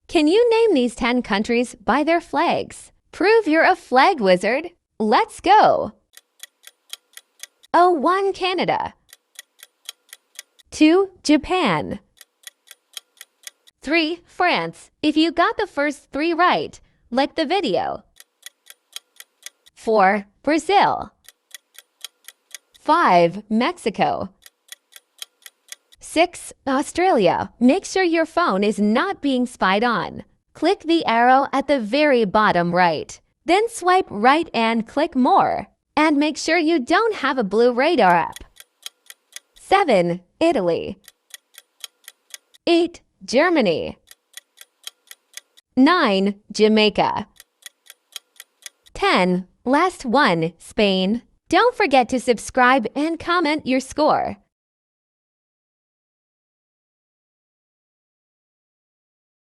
Can you name these 10 countries by their flags? Prove you're a flag wizard. Let's go! 1. Canada. 2. Japan. 3. France. If you got the first 3 right, like the video. 4. Brazil. 5. Mexico. 6. Australia. Make sure your phone is not being spied on. Click the arrow at the very bottom right. Then swipe right and click More. And make sure you don't have a blue radar app. 7. Italy. 8. Germany. 9. Jamaica. 10. Last one, Spain. Don't forget to subscribe and comment your score.